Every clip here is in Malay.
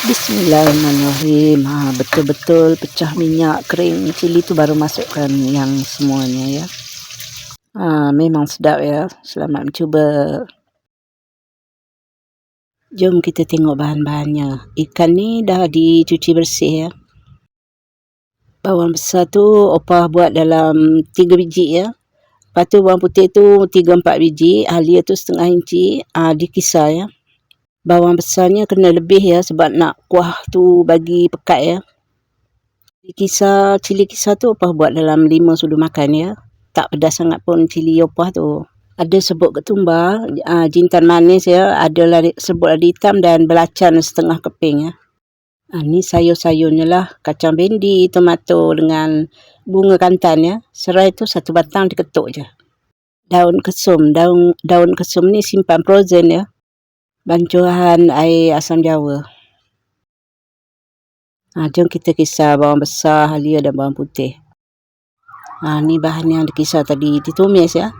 Bismillahirrahmanirrahim. Betul-betul pecah minyak kering cili tu baru masukkan yang semuanya ya. Memang sedap ya. Selamat mencuba. Jom kita tengok bahan-bahannya. Ikan ni dah dicuci bersih ya. Bawang besar tu opah buat dalam 3 biji ya. Lepas tu bawang putih tu 3-4 biji. Halia tu setengah inci. Dikisar ya. Bawang besarnya kena lebih ya sebab nak kuah tu bagi pekat ya. Cili kisar tu opah buat dalam 5 sudu makan ya. Tak pedas sangat pun cili opah tu. Ada serbuk ketumbar, jintan manis ya, ada serbuk lada hitam dan belacan setengah keping ya. Ni sayur-sayurnya lah, kacang bendi, tomato dengan bunga kantan ya. Serai tu 1 batang diketuk je. Daun kesum ni simpan frozen ya. Bancuhan air asam jawa. Jom kita kisar bawang besar, halia dan bawang putih. Ni bahan yang dikisar tadi, ditumis ya.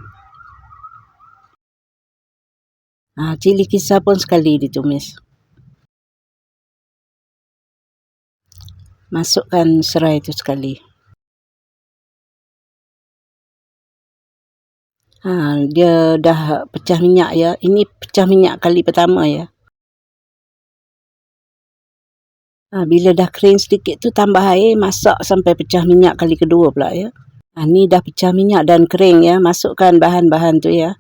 Cili kisar pun sekali ditumis. Masukkan serai itu sekali. Dia dah pecah minyak ya. Ini pecah minyak kali pertama ya. Bila dah kering sedikit tu tambah air, masak sampai pecah minyak kali kedua pula ya. Ni dah pecah minyak dan kering ya. Masukkan bahan-bahan tu ya.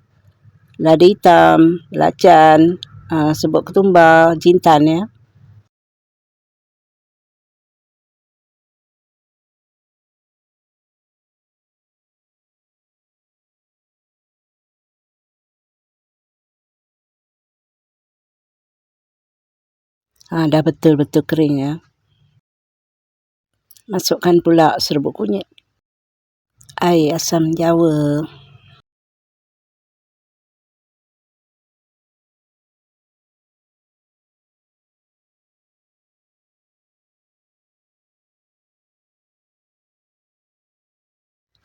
Lada hitam, belacan, serbuk ketumbar, jintan ya. Dah betul-betul kering ya. Masukkan pula serbuk kunyit, air asam jawa,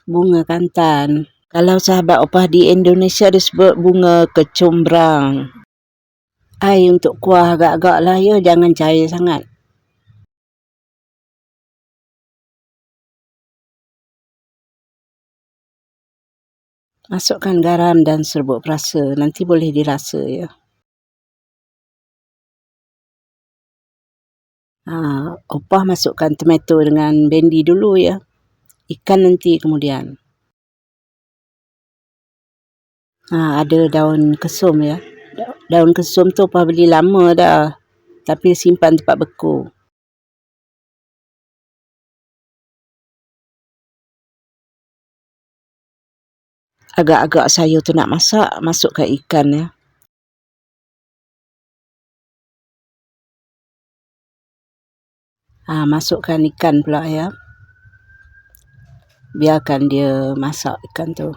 bunga kantan. Kalau sahabat opah di Indonesia disebut bunga kecombrang. Air untuk kuah agak-agak lah ya, jangan cair sangat. Masukkan garam dan serbuk perasa, nanti boleh dirasa ya. Opah masukkan tomato dengan bendi dulu ya. Ikan nanti kemudian. Ada daun kesum ya. Daun kesum tu opah beli lama dah, tapi simpan tempat beku. Agak-agak sayur tu nak masak, masukkan ikan ya. Masukkan ikan pula ya. Biarkan dia masak ikan tu.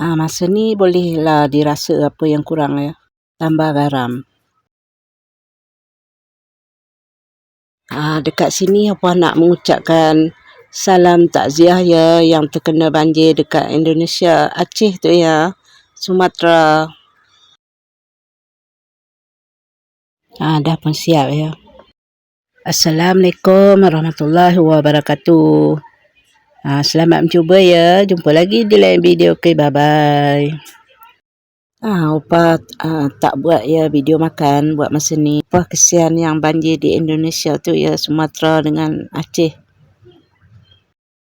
Masa ni bolehlah dirasa apa yang kurang ya. Tambah garam. Dekat sini opah nak mengucapkan salam takziah ya yang terkena banjir dekat Indonesia, Aceh tu ya, Sumatera. Dah pun siap ya. Assalamualaikum warahmatullahi wabarakatuh. Selamat mencuba ya. Jumpa lagi di lain video. Okay, bye-bye. Opah tak buat ya video makan buat masa ni. Opah kesian yang banjir di Indonesia tu ya, Sumatera dengan Aceh.